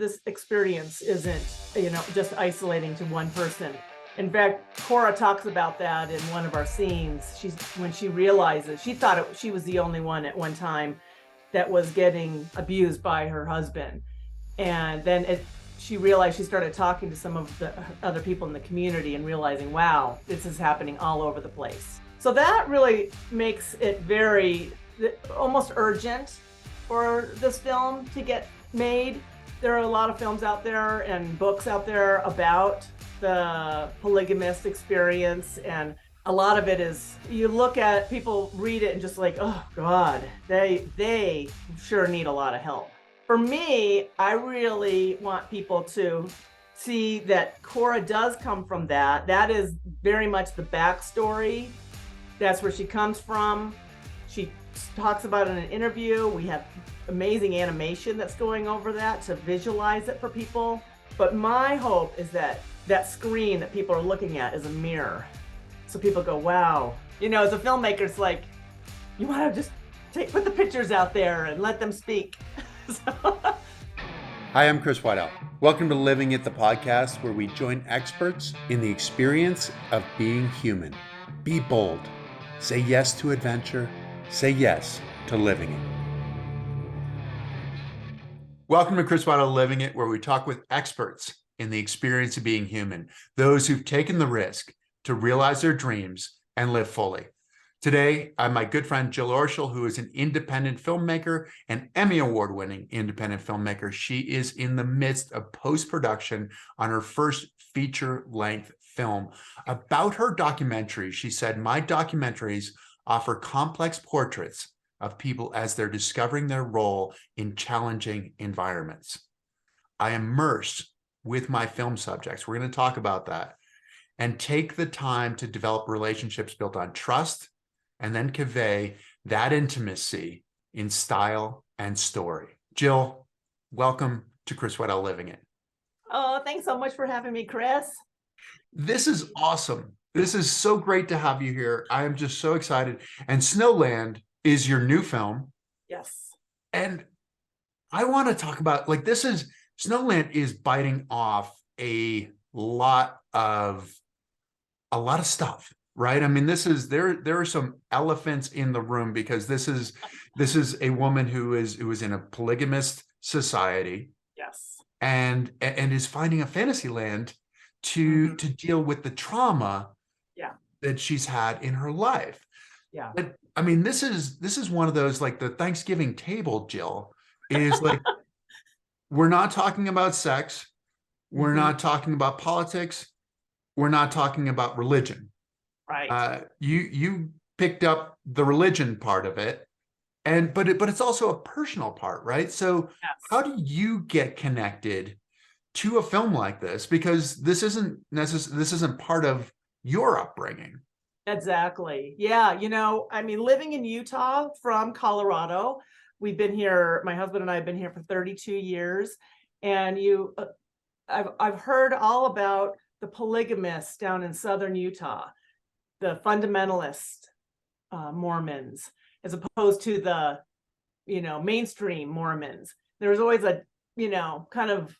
this experience isn't, just isolating to one person. In fact, Cora talks about that in one of our scenes. When she realizes, she thought she was the only one at one time that was getting abused by her husband. And then she realized, she started talking to some of the other people in the community and realizing, wow, this is happening all over the place. So that really makes it very, almost urgent for this film to get made. There are a lot of films out there and books out there about the polygamist experience, and a lot of it is, you look at, people read it and just like, oh God, they sure need a lot of help. For me, I really want people to see that Cora does come from that. That is very much the backstory. That's where she comes from. She talks about it in an interview. We have amazing animation that's going over that to visualize it for people. But my hope is that that screen that people are looking at is a mirror. So people go, wow. As a filmmaker, it's like, you want to just put the pictures out there and let them speak. Hi, I'm Chris Waddell. Welcome to Living It, the podcast where we join experts in the experience of being human. Be bold. Say yes to adventure. Say yes to living it. Welcome to Chris Waddell Living It, where we talk with experts in the experience of being human, those who've taken the risk to realize their dreams and live fully. Today, I'm my good friend Jill Orschel, who is an independent filmmaker and Emmy Award-winning independent filmmaker. She is in the midst of post-production on her first feature-length film. About her documentary, she said, "My documentaries offer complex portraits of people as they're discovering their role in challenging environments. I immerse with my film subjects," we're going to talk about that, "and take the time to develop relationships built on trust and then convey that intimacy in style and story." Jill, welcome to Chris Waddell Living It. Oh, thanks so much for having me, Chris. This is awesome. This is so great to have you here. I am just so excited. And Snowland is your new film. Yes. And I want to talk about, Snowland is biting off a lot of stuff, right? I mean, there are some elephants in the room, because this is a woman who is in a polygamist society. Yes. And is finding a fantasy land to deal with the trauma that she's had in her life. Yeah. But I mean, this is one of those, like the Thanksgiving table, Jill, is like, we're not talking about sex. We're not talking about politics. We're not talking about religion. Right. You picked up the religion part of it, but it's also a personal part, right? So Yes. How do you get connected to a film like this? Because this isn't part of your upbringing. Exactly. Yeah. Living in Utah from Colorado, we've been here, my husband and I have been here for 32 years. And I've heard all about the polygamists down in southern Utah, the fundamentalist Mormons, as opposed to the, mainstream Mormons. There's always a, kind of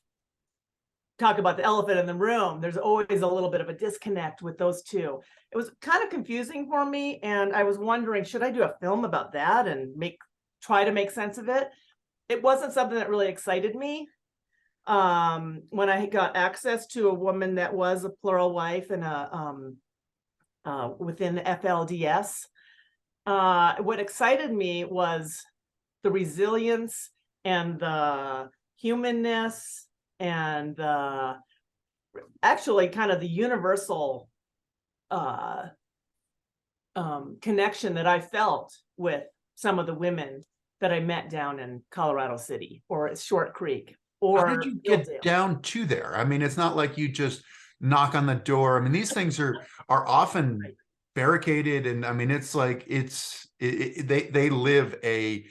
talk about the elephant in the room. There's always a little bit of a disconnect with those two. It was kind of confusing for me, and I was wondering, should I do a film about that and try to make sense of it? It wasn't something that really excited me. When I got access to a woman that was a plural wife and within the FLDS, what excited me was the resilience and the humanness and actually kind of the universal connection that I felt with some of the women that I met down in Colorado City or Short Creek. Or how did you get down to there? I mean, it's not like you just knock on the door. I mean, these things are often barricaded, and I mean, it's like they live a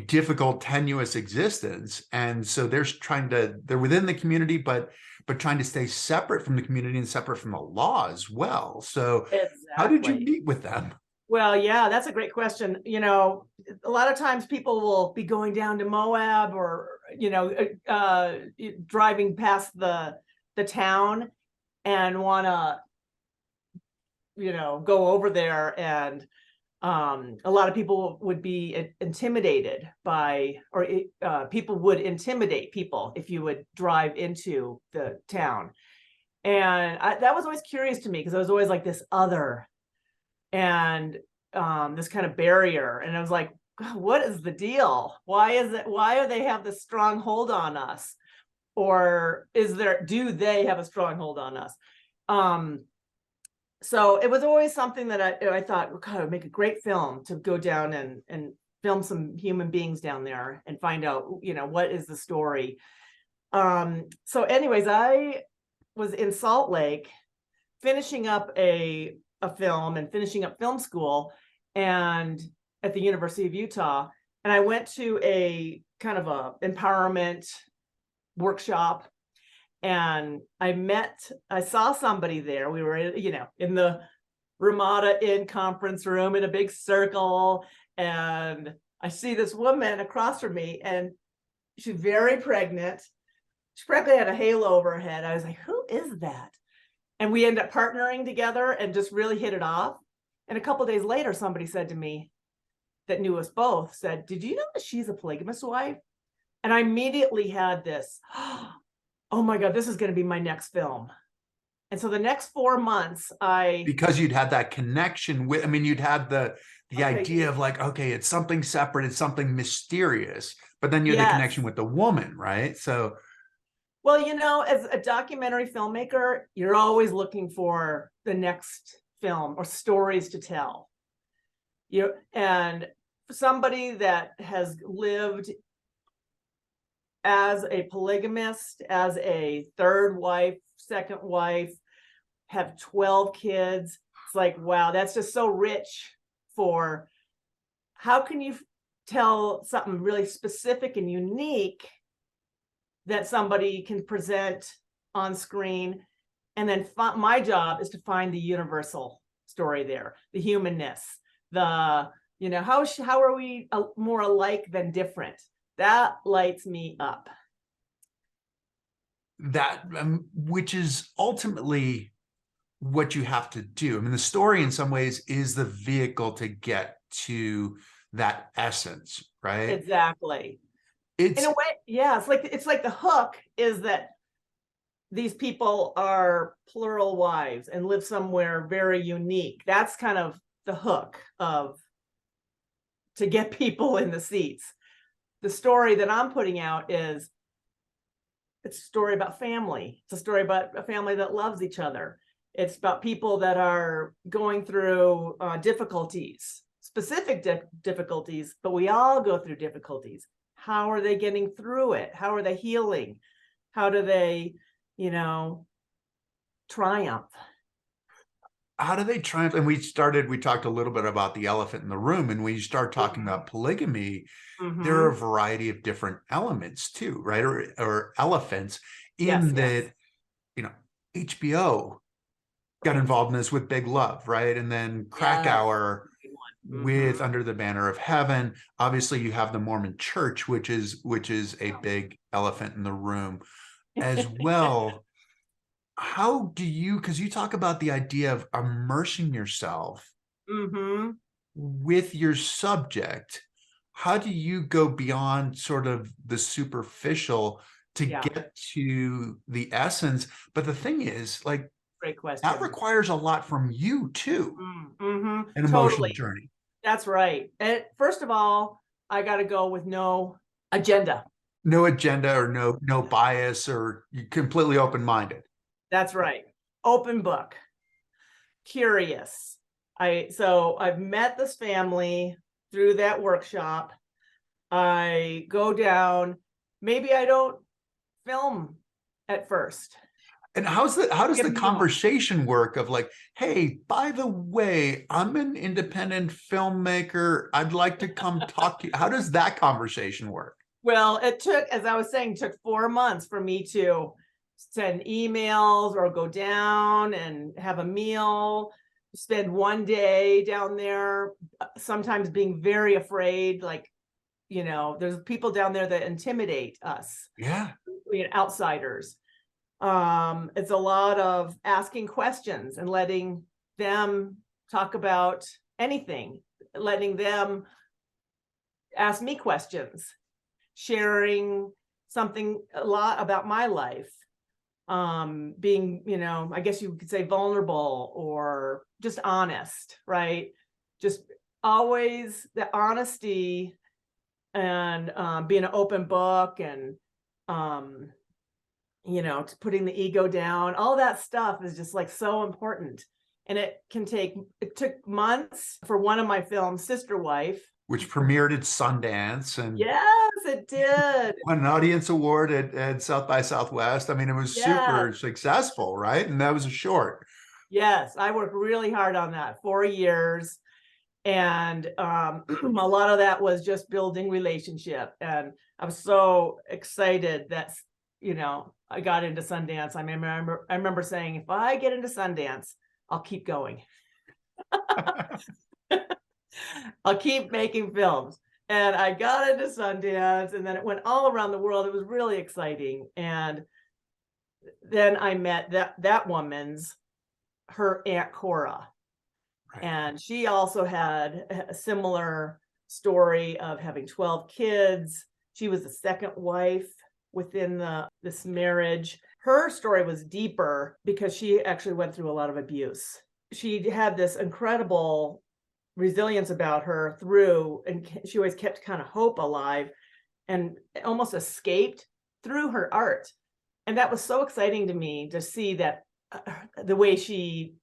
difficult, tenuous existence, and so they're within the community, but trying to stay separate from the community and separate from the law as well. So, exactly. How did you meet with them? Well, yeah, that's a great question. You know, a lot of times people will be going down to Moab or, you know, driving past the town and want to, you know, go over there, and a lot of people would be intimidated by, or people would intimidate people if you would drive into the town. And that was always curious to me, because I was always like this other, and this kind of barrier. And I was like, what is the deal? Why do they have this strong hold on us? Or do they have a strong hold on us? So it was always something that I thought, God, it would make a great film to go down and film some human beings down there and find out, you know, what is the story. So anyways, I was in Salt Lake finishing up a film and finishing up film school, and at the University of Utah. And I went to a kind of a empowerment workshop, and I saw somebody there. We were, you know, in the Ramada Inn conference room in a big circle, and I see this woman across from me, and she's very pregnant. She probably had a halo over her head. I was like, who is that? And we ended up partnering together and just really hit it off. And a couple of days later, somebody said to me, that knew us both, said, did you know that she's a polygamist wife? And I immediately had this, oh my God, this is going to be my next film. And so the next 4 months, because you'd had that connection with, I mean, you'd had the idea of like, okay, it's something separate, it's something mysterious, but then you had the connection with the woman, right? So, well, you know, as a documentary filmmaker, you're always looking for the next film or stories to tell. And somebody that has lived as a polygamist, as a third wife, second wife, have 12 kids. It's like, wow, that's just so rich. For how can you tell something really specific and unique that somebody can present on screen? And then my job is to find the universal story there, the humanness, you know, how are we more alike than different? That lights me up. That, which is ultimately what you have to do. I mean, the story in some ways is the vehicle to get to that essence, right? Exactly. In a way, yeah, it's like the hook is that these people are plural wives and live somewhere very unique. That's kind of the hook to get people in the seats. The story that I'm putting out it's a story about family. It's a story about a family that loves each other. It's about people that are going through difficulties, specific difficulties, but we all go through difficulties. How are they getting through it? How are they healing? How do they, you know, triumph? How do they triumph? And we talked a little bit about the elephant in the room, and when you start talking about polygamy, there are a variety of different elements too, right? Or elephants in that, you know, HBO got involved in this with Big Love, right? And then Krakauer with Under the Banner of Heaven. Obviously, you have the Mormon Church, which is a big elephant in the room as well. How do you, because you talk about the idea of immersing yourself with your subject, how do you go beyond sort of the superficial to get to the essence? But the thing is, like, great question. That requires a lot from you too. An emotional journey. That's right. And first of all, I got to go with no agenda. No agenda or no bias, or you completely open-minded. That's right. Open book. Curious. So I've met this family through that workshop. I go down. Maybe I don't film at first. And how does the conversation work of like, hey, by the way, I'm an independent filmmaker. I'd like to come talk to you. How does that conversation work? Well, it took, as I was saying, took 4 months for me to send emails or go down and have a meal spend one day down there, sometimes being very afraid, like, there's people down there that intimidate us, Yeah. outsiders. It's a lot of asking questions and letting them talk about anything, letting them ask me questions, sharing a lot about my life, being, I guess you could say vulnerable or just honest, right? Just always the honesty and being an open book and, putting the ego down, all that stuff is just like so important. And it took months for one of my films, Sister Wife, Which premiered at Sundance and yes, it did. won an audience award at South by Southwest. I mean, it was super Yes. successful, right? And that was a short. Yes, I worked really hard on that, 4 years. And a lot of that was just building relationship. And I was so excited that, I got into Sundance. I remember saying, if I get into Sundance, I'll keep going. I'll keep making films. And I got into Sundance, and then it went all around the world. It was really exciting. And then I met that woman's, her Aunt Cora. Right. And she also had a similar story of having 12 kids. She was the second wife within this marriage. Her story was deeper because she actually went through a lot of abuse. She had this incredible resilience about her and she always kept kind of hope alive and almost escaped through her art. And that was so exciting to me to see that the way she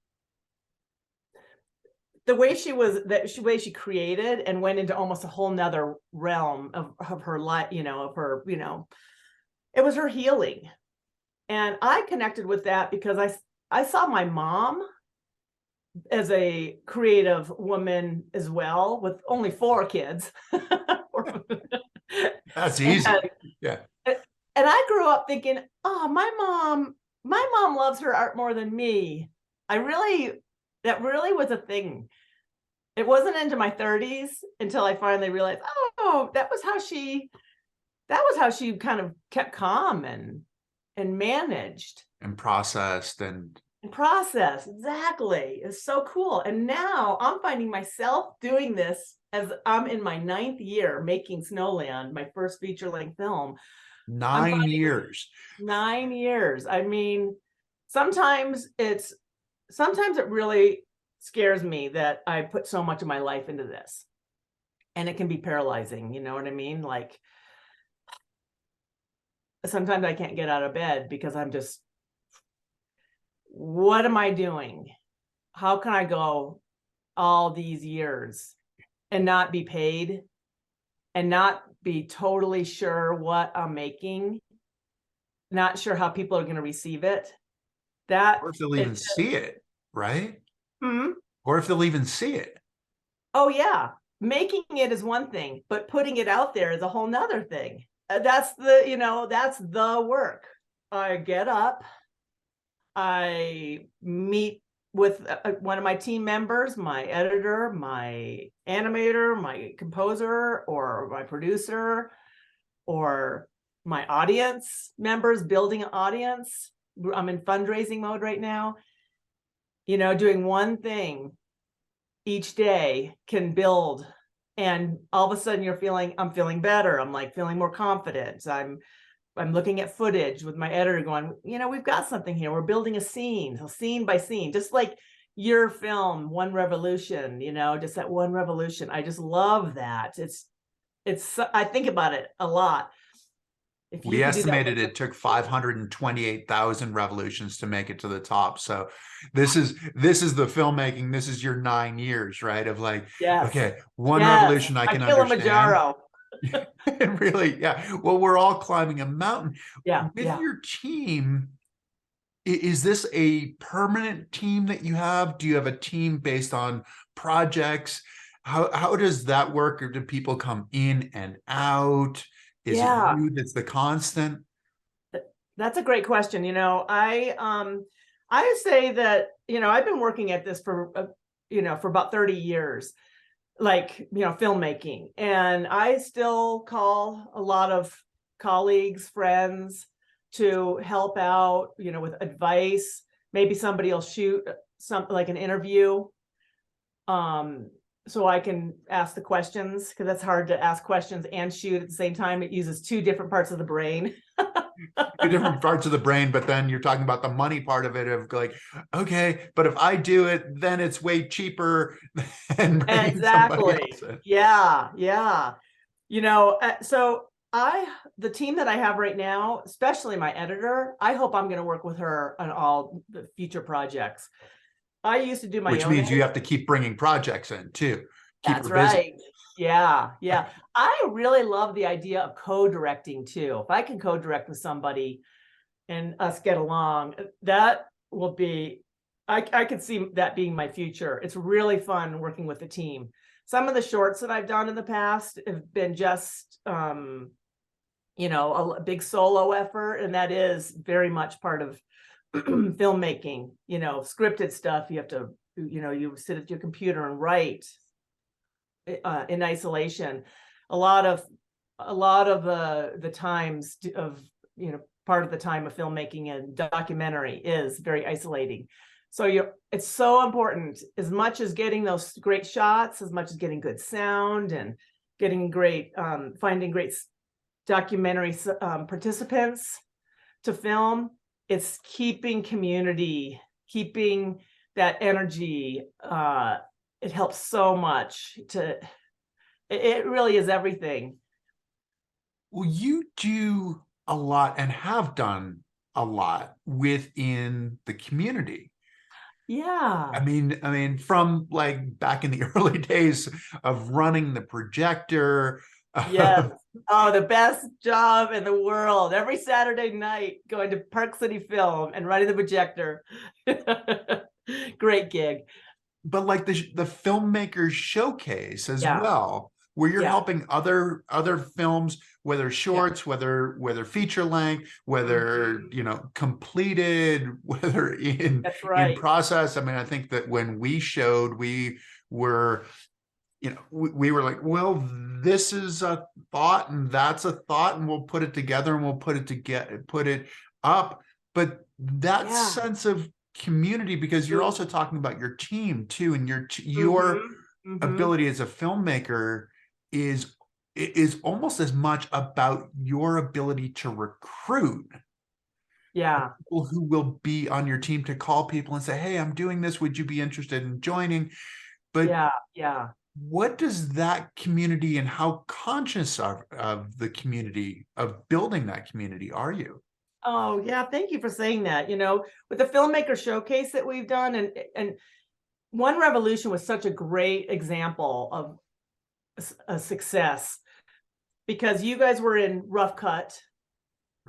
created and went into almost a whole nother realm of her life, it was her healing. And I connected with that because I saw my mom as a creative woman as well, with only 4 kids. That's easy. Yeah. And I grew up thinking, oh, my mom loves her art more than me. That really was a thing. It wasn't into my 30s until I finally realized, oh, that was how she kind of kept calm and managed And processed exactly. It's so cool. And now I'm finding myself doing this as I'm in my 9th year making Snowland, my first feature-length film. 9 years. 9 years. I mean, sometimes it really scares me that I put so much of my life into this, and it can be paralyzing. You know what I mean? Like, sometimes I can't get out of bed because I'm just, what am I doing? How can I go all these years and not be paid and not be totally sure what I'm making, not sure how people are going to receive it? Or if they'll even see it, right? Or if they'll even see it. Oh yeah. Making it is one thing, but putting it out there is a whole nother thing. That's the work. I get up, I meet with one of my team members, my editor, my animator, my composer, or my producer, or my audience members, building an audience. I'm in fundraising mode right now. Doing one thing each day can build, and all of a sudden I'm feeling better. I'm like feeling more confident. I'm looking at footage with my editor going, we've got something here. We're building a scene by scene, just like your film, One Revolution, just that one revolution. I just love that. I think about it a lot. We estimated it took 528,000 revolutions to make it to the top. So this is the filmmaking. This is your 9 years, right? Of like, yes. Okay, one revolution I can understand. Really, yeah. Well, we're all climbing a mountain. Yeah. With your team, is this a permanent team that you have? Do you have a team based on projects? How does that work? Or do people come in and out? Is it you that's the constant? That's a great question. I say that, I've been working at this for for about 30 years, like, filmmaking. And I still call a lot of colleagues, friends to help out, with advice. Maybe somebody will shoot something like an interview. So I can ask the questions, because that's hard to ask questions and shoot at the same time. It uses two different parts of the brain. Two different parts of the brain, but then you're talking about the money part of it, of like, okay, but if I do it, then it's way cheaper than bringing somebody Exactly. else in. Yeah. So the team that I have right now, especially my editor, I hope I'm going to work with her on all the future projects. I used to do my Which own means you have to keep bringing projects in too. Keep That's her busy. right. Yeah. I really love the idea of co-directing too. If I can co-direct with somebody and us get along, that will be, I could see that being my future. It's really fun working with the team. Some of the shorts that I've done in the past have been just, a big solo effort, and that is very much part of filmmaking. Scripted stuff, you have to, you sit at your computer and write in isolation. A lot of the times of, part of the time of filmmaking and documentary is very isolating. So it's so important, as much as getting those great shots, as much as getting good sound and getting great, finding great documentary participants to film. It's keeping community, keeping that energy. It helps so much it really is everything. Well, you do a lot and have done a lot within the community. Yeah. I mean, from like back in the early days of running the projector. Yes. Oh, the best job in the world. Every Saturday night, going to Park City Film and running the projector. Great gig. But like the filmmakers showcase as Yeah. well, where you're Yeah. helping other films, whether shorts, whether feature length, whether completed, whether in That's right. process. I mean, I think that when we showed, we were we were like, well, this is a thought and that's a thought, and we'll put it together and we'll put it up. But that sense of community, because you're also talking about your team too, and your ability as a filmmaker is almost as much about your ability to recruit people who will be on your team, to call people and say, hey, I'm doing this, would you be interested in joining? But what does that community, and how conscious of the community, of building that community, are you? Oh, yeah. Thank you for saying that. With the filmmaker showcase that we've done, and One Revolution was such a great example of a success, because you guys were in rough cut.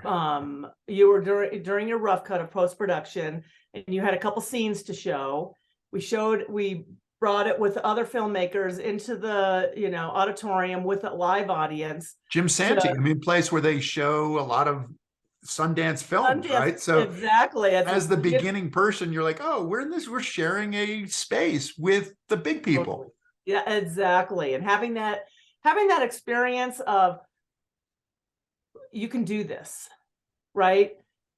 You were during your rough cut of post-production, and you had a couple scenes to show. We brought it with other filmmakers into the auditorium with a live audience. Jim Santee, place where they show a lot of Sundance films, right? So exactly, as the beginning person, you're like, oh, we're sharing a space with the big people. Yeah, exactly. And having that experience of, you can do this, right?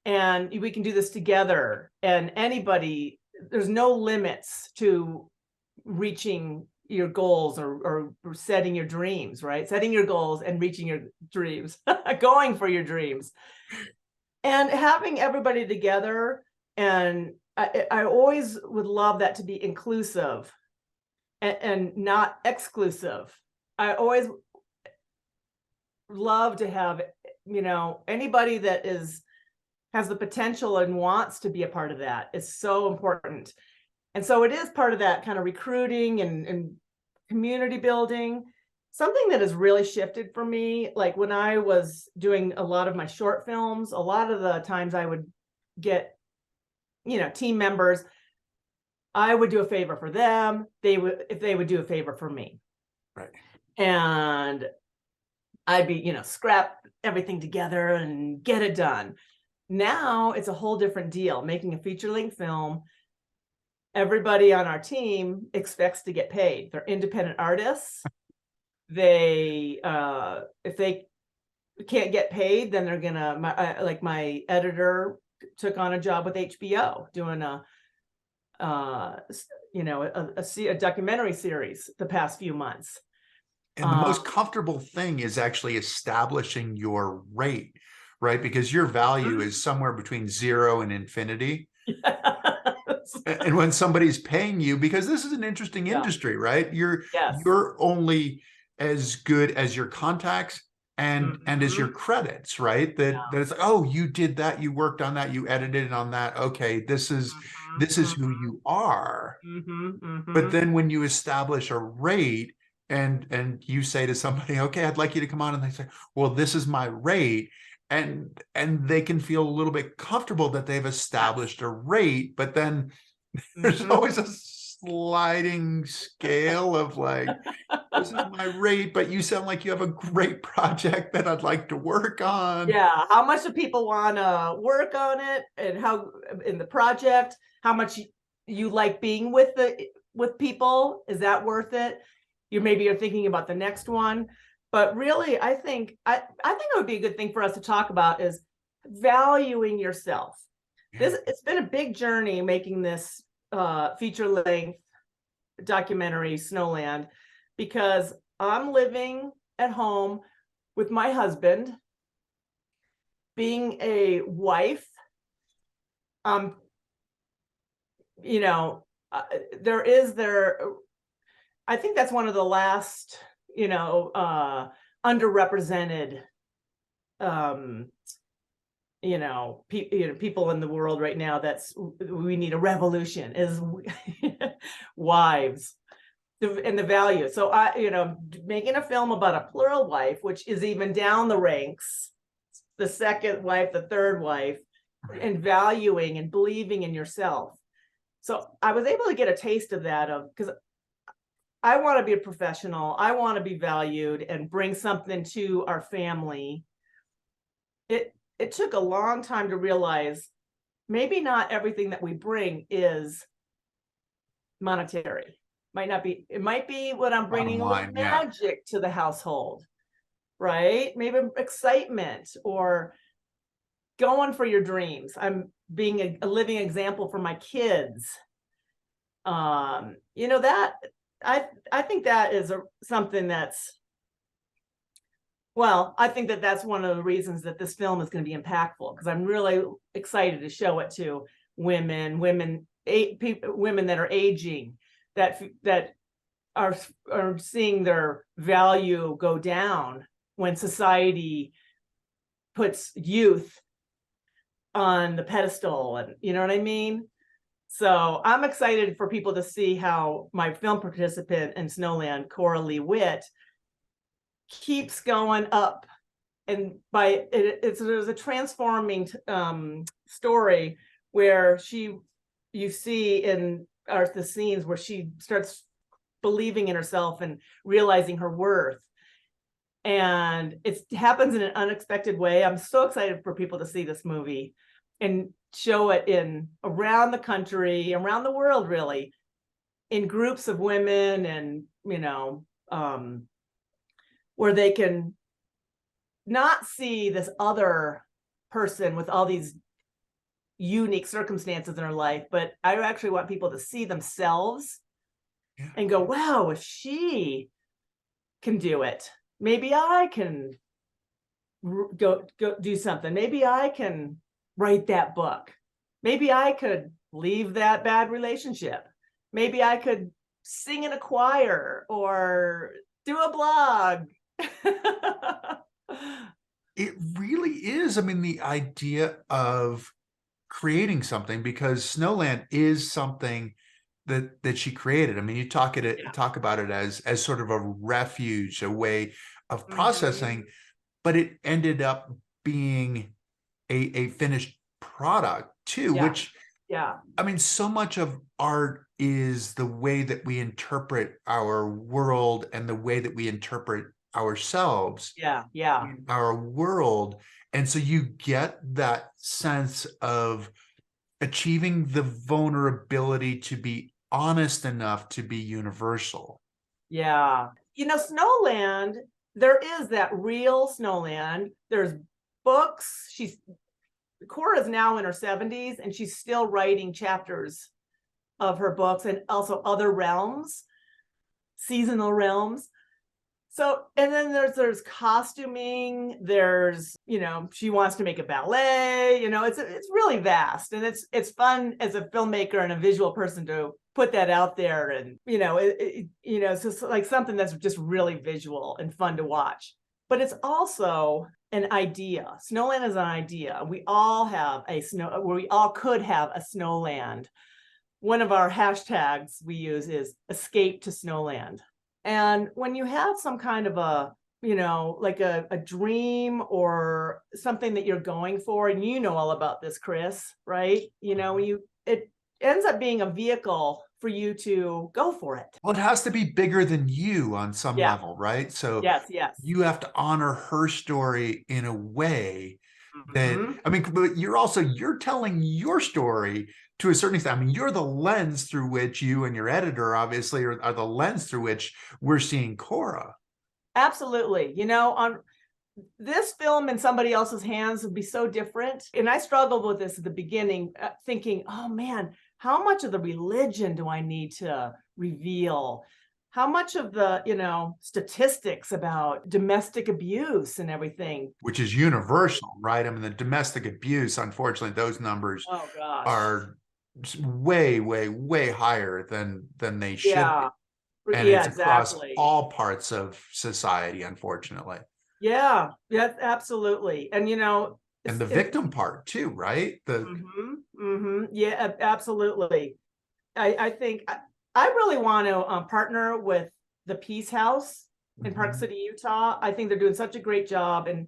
And we can do this together, and anybody, there's no limits to reaching your goals or setting your dreams, right? Setting your goals and reaching your dreams, going for your dreams, and having everybody together. And I always would love that to be inclusive and not exclusive. I always love to have, anybody that has the potential and wants to be a part of that. Is so important. And so it is part of that kind of recruiting and community building. Something that has really shifted for me, like when I was doing a lot of my short films, a lot of the times I would get, team members, I would do a favor for them. If they would do a favor for me. Right. And I'd be, scrap everything together and get it done. Now it's a whole different deal. Making a feature-length film, everybody on our team expects to get paid. They're independent artists. They, if they can't get paid, then they're gonna, like my editor took on a job with HBO doing a documentary series the past few months. And the most comfortable thing is actually establishing your rate, right? Because your value is somewhere between 0 and infinity. Yes. And when somebody's paying you, because this is an interesting industry, right? You're only as good as your contacts and as your credits, right? That it's like, oh, you did that, you worked on that, you edited on that. Okay, this is who you are. But then when you establish a rate and you say to somebody, okay, I'd like you to come on, and they say, well, this is my rate. And they can feel a little bit comfortable that they've established a rate, but then there's always a sliding scale of like, this is my rate, but you sound like you have a great project that I'd like to work on. Yeah, how much do people want to work on it, and how in the project, how much you like being with people, is that worth it? Maybe you're thinking about the next one, but really I think it would be a good thing for us to talk about is valuing yourself. It's been a big journey making this feature length documentary Snowland, because I'm living at home with my husband, being a wife. I think that's one of the last, underrepresented, people in the world right now. We need a revolution, is wives and the value. So making a film about a plural wife, which is even down the ranks, the second wife, the third wife, and valuing and believing in yourself. So I was able to get a taste of that, because I want to be a professional. I want to be valued and bring something to our family. It took a long time to realize maybe not everything that we bring is monetary. Might not be. It might be what I'm bringing, a little magic to the household, right? Maybe excitement or going for your dreams. I'm being a living example for my kids. That I think that is something that's, well, I think that's one of the reasons that this film is going to be impactful, because I'm really excited to show it to women that are aging, that are seeing their value go down when society puts youth on the pedestal, and you know what I mean? So I'm excited for people to see how my film participant in Snowland, Cora Witt, keeps going up, and there's a transforming story where you see in the scenes where she starts believing in herself and realizing her worth, and it happens in an unexpected way. I'm so excited for people to see this movie and show it around the country, around the world, really, in groups of women, and where they can not see this other person with all these unique circumstances in her life, but I actually want people to see themselves and go, wow, if she can do it, maybe I can go do something. Maybe I can write that book. Maybe I could leave that bad relationship. Maybe I could sing in a choir or do a blog. It really is. I mean, the idea of creating something, because Snowland is something that she created. I mean, you talk about it as sort of a refuge, a way of processing, but it ended up being a finished product too, which, I mean, so much of art is the way that we interpret our world and the way that we interpret ourselves in our world. And so you get that sense of achieving the vulnerability to be honest enough to be universal. Yeah. Snowland, there is that real Snowland. There's books. Cora is now in her 70s and she's still writing chapters of her books, and also other realms, seasonal realms. So, and then there's costuming, there's, she wants to make a ballet, it's really vast, and it's fun as a filmmaker and a visual person to put that out there. And, it's just like something that's just really visual and fun to watch. But it's also an idea. Snowland is an idea. We all have we all could have a Snowland. One of our hashtags we use is escape to Snowland. And when you have some kind of like a dream or something that you're going for, and all about this, Chris, right? It ends up being a vehicle for you to go for it. Well, it has to be bigger than you on some Yeah. level, right? So Yes. you have to honor her story in a way that, Mhm. I mean, but you're telling your story to a certain extent. I mean, you're the lens through which you and your editor obviously are the lens through which we're seeing Cora. Absolutely. On this film in somebody else's hands would be so different. And I struggled with this at the beginning, thinking, oh man, how much of the religion do I need to reveal? How much of the, statistics about domestic abuse and everything? Which is universal, right? I mean, the domestic abuse, unfortunately, those numbers Oh gosh. are way, way, way higher than they should Yeah. be. And Yeah, it's across exactly. all parts of society, unfortunately. Yeah, absolutely. And And the victim part too, right? Yeah, absolutely. I think I really want to partner with the Peace House in Park City, Utah. I think they're doing such a great job. And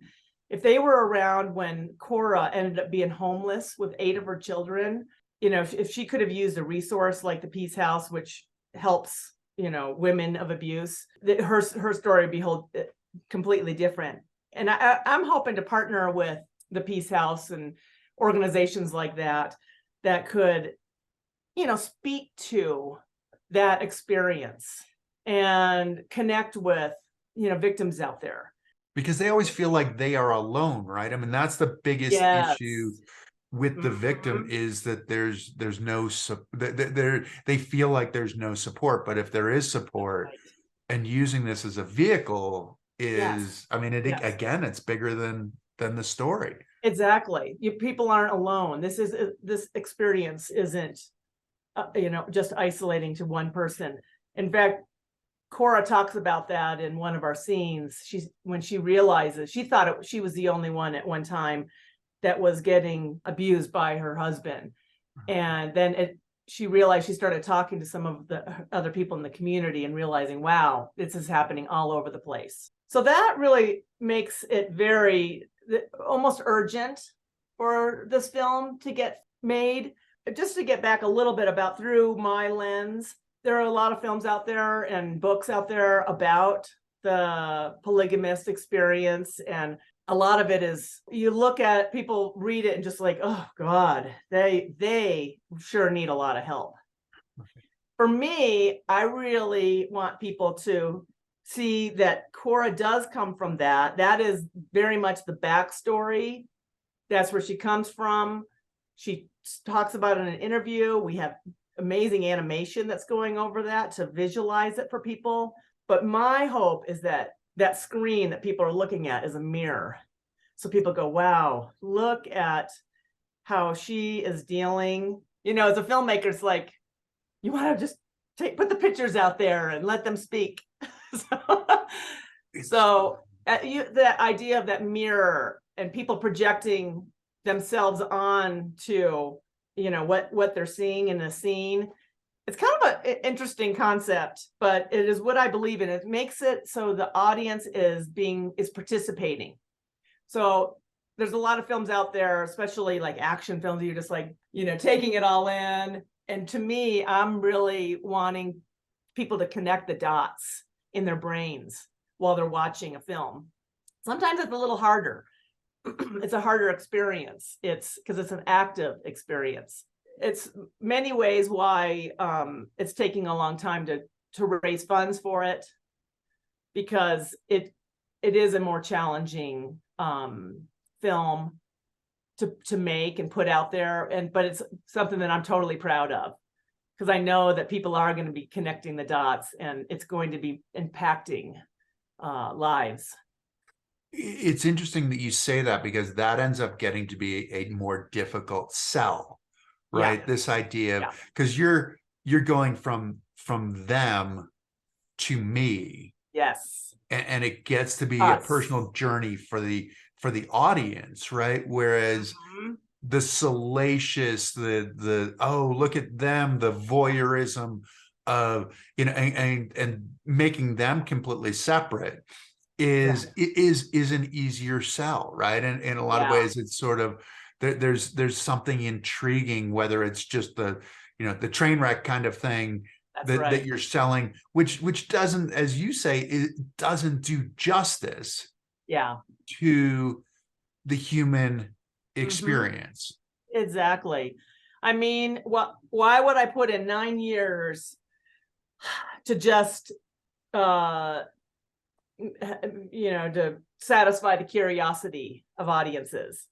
if they were around when Cora ended up being homeless with 8 of her children, if she could have used a resource like the Peace House, which helps, women of abuse, her story would be completely different. And I'm hoping to partner with the Peace House and organizations like that could, speak to that experience and connect with, victims out there. Because they always feel like they are alone, right? I mean, that's the biggest issue with the victim, is that there's no they feel like there's no support. But if there is support, Right. and using this as a vehicle is, I mean, again, it's bigger than the story. Exactly. People aren't alone. This experience isn't just isolating to one person. In fact, Cora talks about that in one of our scenes. When she realizes, she thought she was the only one at one time that was getting abused by her husband. And then she realized, she started talking to some of the other people in the community and realizing, wow, this is happening all over the place. So that really makes it almost urgent for this film to get made. Just to get back a little bit about through my lens, there are a lot of films out there and books out there about the polygamist experience. And a lot of it is, you look at people, read it, and just like, oh God, they sure need a lot of help. For me, I really want people to see that Cora does come from that. That is very much the backstory. That's where she comes from. She talks about it in an interview. We have amazing animation that's going over that to visualize it for people. But my hope is that that screen that people are looking at is a mirror. So people go, wow, look at how she is dealing. As a filmmaker, it's like, you want to just put the pictures out there and let them speak. So the idea of that mirror and people projecting themselves on to, what they're seeing in the scene. It's kind of an interesting concept, but it is what I believe in. It makes it so the audience is participating. So there's a lot of films out there, especially like action films, you're just like, taking it all in. And to me, I'm really wanting people to connect the dots in their brains while they're watching a film. Sometimes it's a little harder. It's a harder experience. It's because it's an active experience. it's many ways why it's taking a long time to raise funds for it, because it is a more challenging film to make and put out there, but it's something that I'm totally proud of, because I know that people are going to be connecting the dots and it's going to be impacting lives. It's interesting that you say that, because that ends up getting to be a more difficult sell, right? Yeah. This idea of, Yeah. because you're going from them to me, Yes. and it gets to be a Us. personal journey for the audience, right? Whereas Mhm. the salacious, the oh, look at them, the voyeurism of, and making them completely separate is an easier sell, right? And in a lot of Yeah. ways, it's sort of there's something intriguing, whether it's just the the train wreck kind of thing That's that right. you're selling, which doesn't, as you say, it doesn't do justice Yeah. to the human Mhm. experience. Exactly. I mean, why would I put in 9 years to just to satisfy the curiosity of audiences?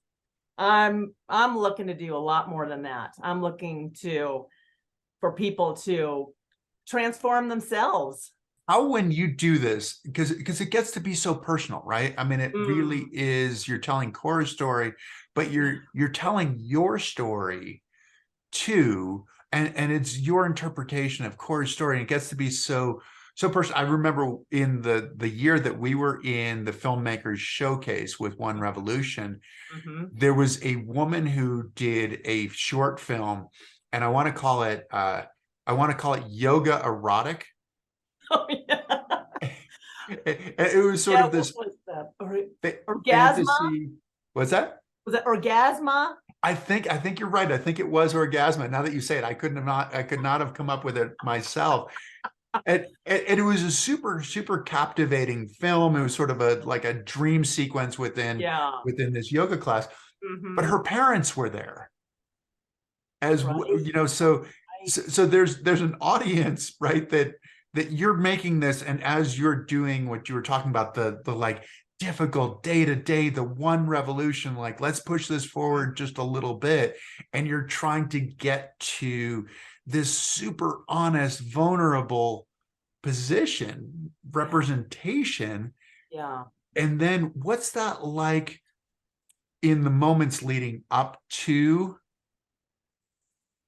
I'm looking to do a lot more than that. I'm looking for people to transform themselves. How, when you do this, because it gets to be so personal, right? I mean, it really Mm. is, you're telling Cora's story, but you're telling your story too, and it's your interpretation of Cora's story, and it gets to be so personal. I remember in the year that we were in the filmmakers showcase with One Revolution, Mm-hmm. there was a woman who did a short film, and I want to call it yoga erotic. Oh, yeah. It was sort Yeah, of what this was that? Orgasma? fantasy. What's that? Was it orgasma? I think you're right. I think it was Orgasma. Now that you say it, I could not have come up with it myself. And it was a super, super captivating film. It was sort of like a dream sequence within Yeah. this yoga class. But Mm-hmm. her parents were there as Right. so Right. there's an audience, right, that you're making this, and as you're doing what you were talking about, the like difficult day to day, the one revolution, like let's push this forward just a little bit, and you're trying to get to this super honest, vulnerable position, representation. Yeah. And then what's that like in the moments leading up to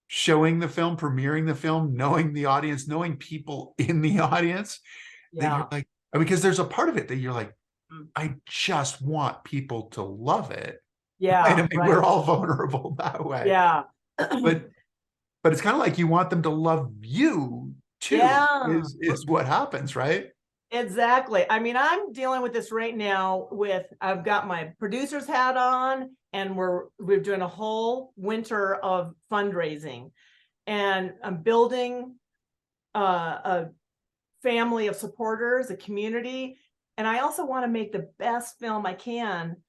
showing the film, premiering the film, knowing the audience, knowing people in the audience, that you're Yeah. like, because there's a part of it that you're like, Mm. I just want people to love it. Right? I Yeah. mean, Right. we're all vulnerable that way. Yeah. But it's kind of like you want them to love you too, Yeah. is what happens, right? Exactly. I mean, I'm dealing with this right now I've got my producer's hat on, and we're doing a whole winter of fundraising, and I'm building a family of supporters, a community. And I also want to make the best film I can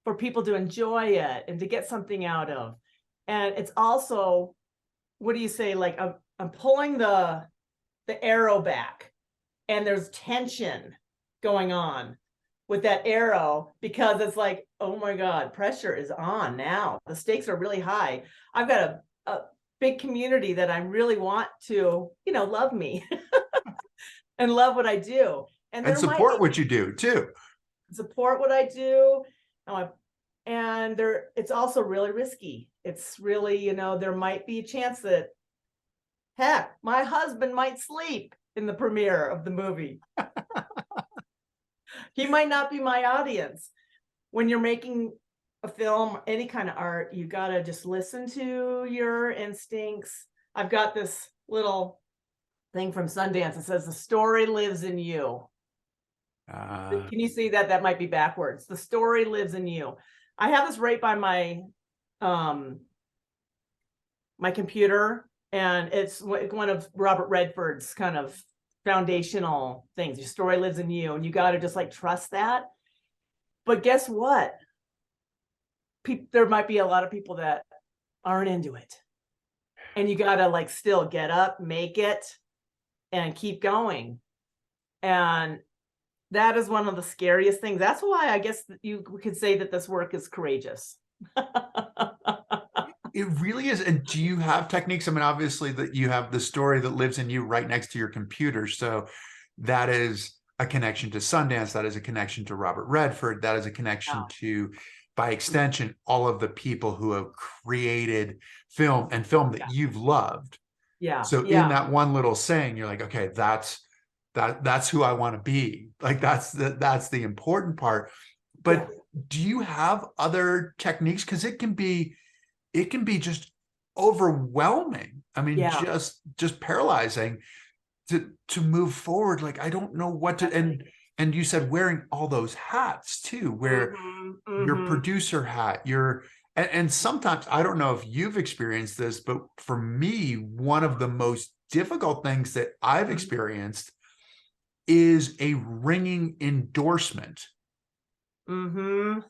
for people to enjoy it and to get something out of. And it's also, what do you say? Like I'm pulling the arrow back, and there's tension going on with that arrow, because it's like, oh my God, pressure is on now. The stakes are really high. I've got a big community that I really want to, love me and love what I do. And And there might support be what you do too. support what I do. And it's also really risky. It's really, there might be a chance that, heck, my husband might sleep in the premiere of the movie. He might not be my audience. When you're making a film, any kind of art, you got to just listen to your instincts. I've got this little thing from Sundance that says the story lives in you. Can you see that? That might be backwards. The story lives in you. I have this right by my my computer, and it's one of Robert Redford's kind of foundational things. Your story lives in you, and you got to just like trust that. But guess what? There might be a lot of people that aren't into it. and you got to like still get up, make it, and keep going. And that is one of the scariest things. That's why I guess you could say that this work is courageous. It really is. And do you have techniques? I mean, obviously that you have the story that lives in you right next to your computer. So that is a connection to Sundance. That is a connection to Robert Redford. That is a connection to, by extension, all of the people who have created film and film that you've loved. Yeah. So in that one little saying, you're like, okay, that's who I want to be. Like that's the important part. But do you have other techniques? Because it can be just overwhelming. I mean, just paralyzing to move forward. Like, I don't know what to, and you said wearing all those hats too, where your producer hat, and sometimes, I don't know if you've experienced this, but for me, one of the most difficult things that I've experienced is a ringing endorsement. And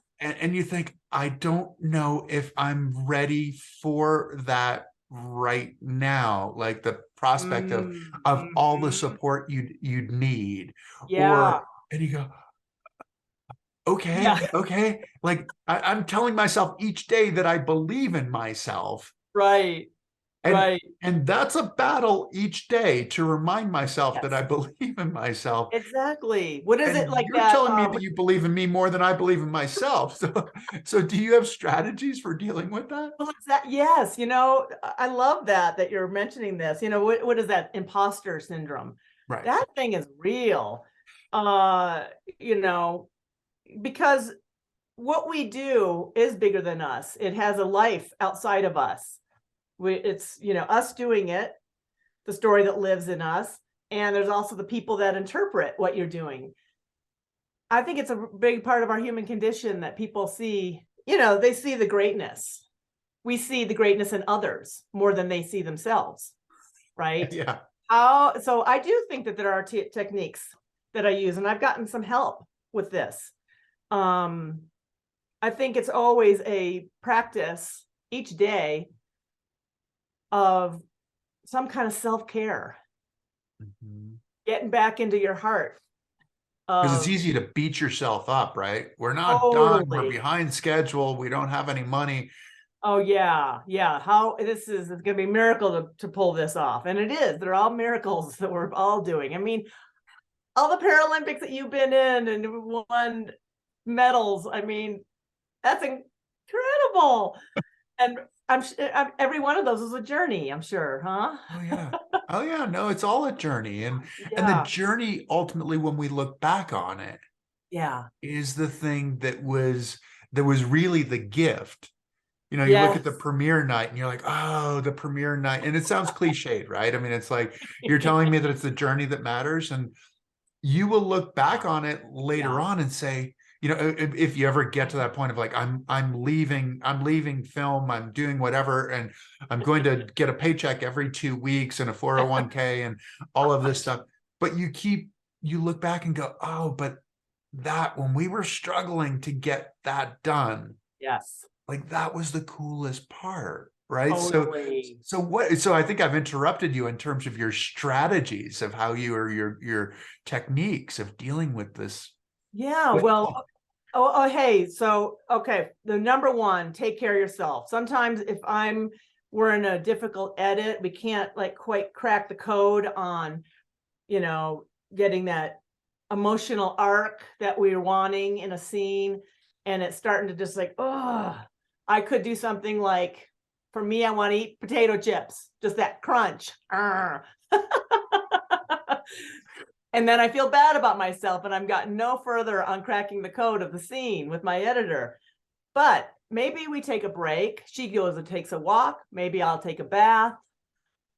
you think, I don't know if I'm ready for that right now. Like the prospect of all the support you'd need. And you go, okay. Like I'm telling myself each day that I believe in myself. Right. And that's a battle each day to remind myself that I believe in myself. Exactly. What is it like you're that? telling me that you believe in me more than I believe in myself. So do you have strategies for dealing with that? Well, yes. I love that you're mentioning this. What is that? Imposter syndrome. Right. That thing is real. Because what we do is bigger than us. It has a life outside of us. It's us doing it, the story that lives in us, and there's also the people that interpret what you're doing. I think it's a big part of our human condition that people see, they see the greatness. We see the greatness in others more than they see themselves, right? Yeah. So I do think that there are techniques that I use, and I've gotten some help with this. I think it's always a practice each day of some kind of self-care, getting back into your heart. Because it's easy to beat yourself up, right? We're not done. We're behind schedule. We don't have any money. Oh yeah. It's going to be a miracle to pull this off. And it is. They're all miracles that we're all doing. I mean, all the Paralympics that you've been in and won medals, I mean, that's incredible. And I'm every one of those is a journey, I'm sure, huh? Oh yeah. No, it's all a journey. And the journey, ultimately, when we look back on it, is the thing that was really the gift. You look at the premiere night and you're like, oh, the premiere night. And it sounds cliched, right? I mean, it's like, you're telling me that it's the journey that matters. And you will look back on it later on and say, if you ever get to that point of like, I'm leaving film, I'm doing whatever, and I'm going to get a paycheck every 2 weeks and a 401k and all of this stuff. But you look back and go, oh, but that when we were struggling to get that done, like that was the coolest part, right? Totally. So I think I've interrupted you in terms of your strategies of how you or your techniques of dealing with this. Well, hey, so, okay. The number one, take care of yourself. Sometimes if we're in a difficult edit, we can't like quite crack the code on, getting that emotional arc that we're wanting in a scene. And it's starting to just like, oh, I could do something like, for me, I want to eat potato chips, just that crunch. And then I feel bad about myself, and I've gotten no further on cracking the code of the scene with my editor. But maybe we take a break. She goes and takes a walk. Maybe I'll take a bath,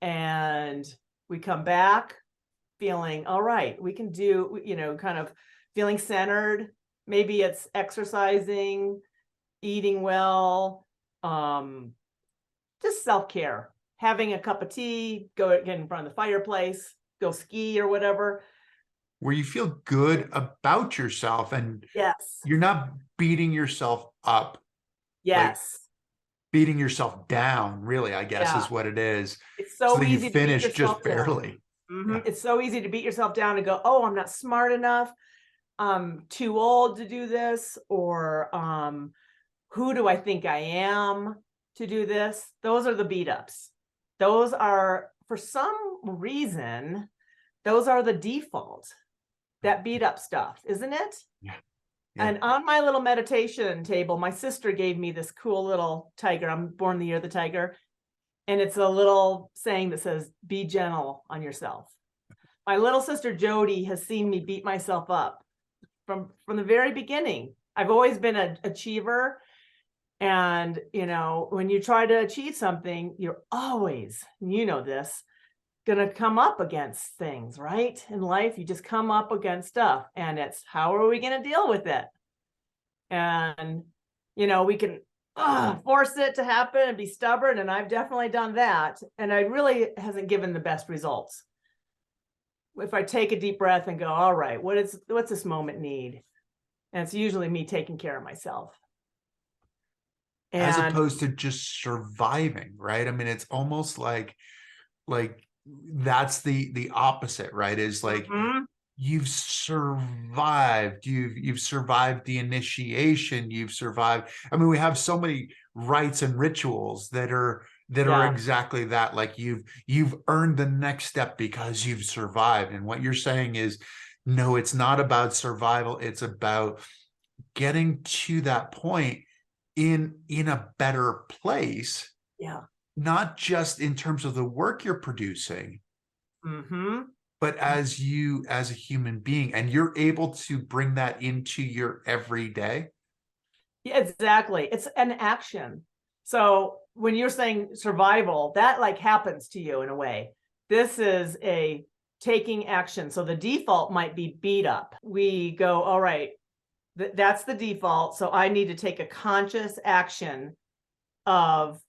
and we come back feeling all right. We can do, kind of feeling centered. Maybe it's exercising, eating well, just self-care, having a cup of tea, get in front of the fireplace, go ski or whatever. Where you feel good about yourself and you're not beating yourself up. Yes. beating yourself down, really, I guess Yeah. is what it is. It's So so that you easy to beat finish yourself just down. barely. Yeah. It's so easy to beat yourself down and go, oh, I'm not smart enough. I'm too old to do this, or who do I think I am to do this? Those are the beat ups. Those are, for some reason, those are the default, that beat up stuff, isn't it? Yeah. And on my little meditation table, my sister gave me this cool little tiger. I'm born the year of the tiger. And it's a little saying that says, be gentle on yourself. My little sister Jody has seen me beat myself up from the very beginning. I've always been an achiever. And, when you try to achieve something, you're always, this, going to come up against things, right? In life, you just come up against stuff, and it's, how are we going to deal with it? And, we can force it to happen and be stubborn. And I've definitely done that. And I really hasn't given the best results. If I take a deep breath and go, all right, what's this moment need? And it's usually me taking care of myself. As And opposed to just surviving, right? I mean, it's almost like that's the opposite, right? Is like you've survived, you've survived the initiation, you've survived. I mean, we have so many rites and rituals that are exactly that. Like you've earned the next step because you've survived. And what you're saying is, no, it's not about survival, it's about getting to that point in a better place. Yeah. Not just in terms of the work you're producing, but as a human being, and you're able to bring that into your everyday. Yeah, exactly. It's an action. So when you're saying survival, that like happens to you in a way. This is a taking action. So the default might be beat up. We go, all right, that's the default. So I need to take a conscious action of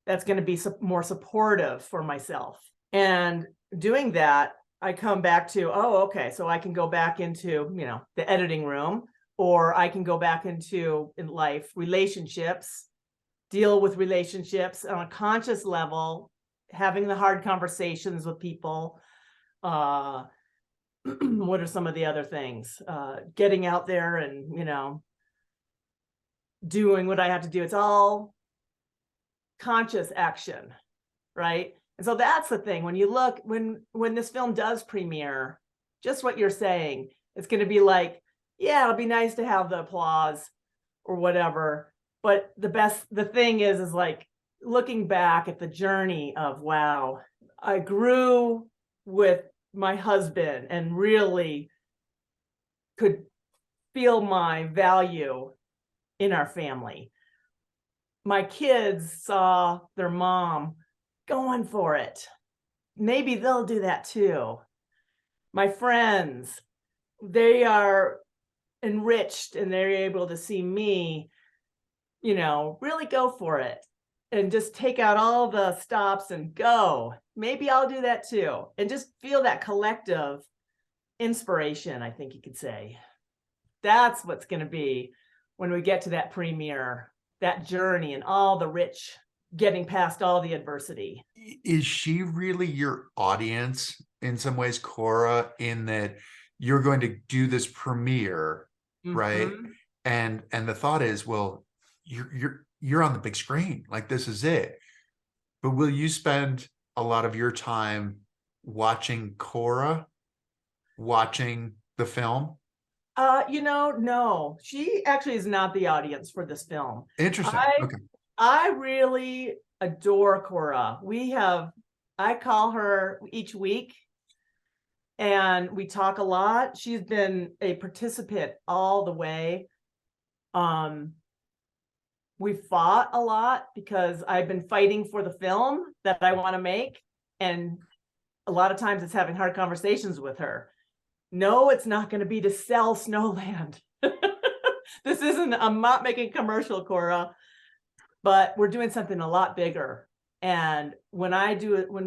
that's going to be more supportive for myself. And doing that, I come back to, oh, okay, so I can go back into, the editing room, or I can go back into in life, relationships, deal with relationships on a conscious level, having the hard conversations with people. What are some of the other things? Getting out there and, doing what I have to do. It's all conscious action, right? And so that's the thing. When you look, when this film does premiere, just what you're saying, it's going to be like, yeah, it'll be nice to have the applause or whatever. But the thing is like looking back at the journey of, wow, I grew with my husband and really could feel my value in our family. My kids saw their mom going for it. Maybe they'll do that too. My friends, they are enriched and they're able to see me, really go for it and just take out all the stops and go. Maybe I'll do that too. And just feel that collective inspiration, I think you could say. That's what's going to be when we get to that premiere, that journey and all the rich getting past all the adversity. Is she really your audience in some ways, Cora, in that you're going to do this premiere, right? And the thought is, well, you're on the big screen, like this is it. But will you spend a lot of your time watching Cora, watching the film? No, she actually is not the audience for this film. Interesting. Okay. I really adore Cora. I call her each week and we talk a lot. She's been a participant all the way. We fought a lot because I've been fighting for the film that I want to make. And a lot of times it's having hard conversations with her. No, it's not going to be to sell Snowland. I'm not making a commercial, Cora, but we're doing something a lot bigger. And when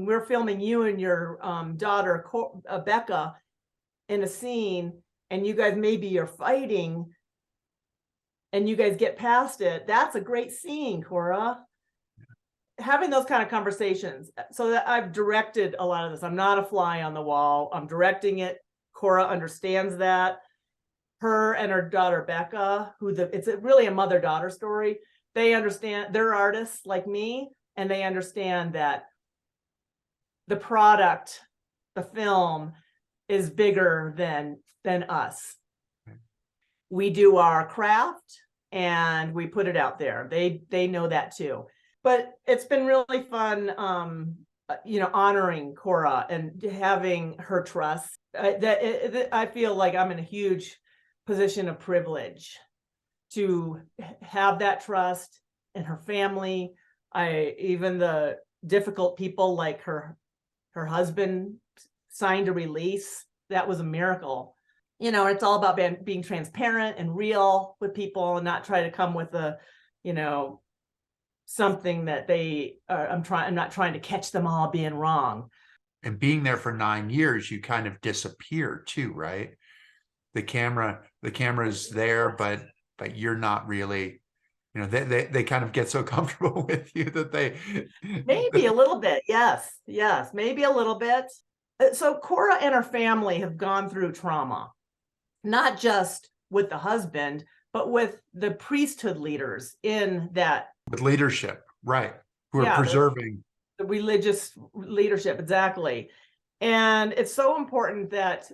we're filming you and your daughter, Becca, in a scene, and you guys maybe are fighting and you guys get past it, that's a great scene, Cora. having those kind of conversations, so that I've directed a lot of this. I'm not a fly on the wall. I'm directing it. Cora understands that. Her and her daughter Becca, it's really a mother-daughter story. They understand, they're artists like me, and they understand that the product, the film, is bigger than us. We do our craft and we put it out there. They know that too. But it's been really fun, honoring Cora and having her trust. I feel like I'm in a huge position of privilege to have that trust in her family. Even the difficult people, like her husband signed a release. That was a miracle. It's all about being transparent and real with people, and not try to come with something that I'm not trying to catch them all being wrong. And being there for 9 years, you kind of disappear too, right? The camera's there, but you're not really, they kind of get so comfortable with you that Maybe a little bit. Yes, maybe a little bit. So Cora and her family have gone through trauma, not just with the husband, but with the priesthood leaders in that. With leadership, right? Who are preserving the religious leadership, exactly. And it's so important that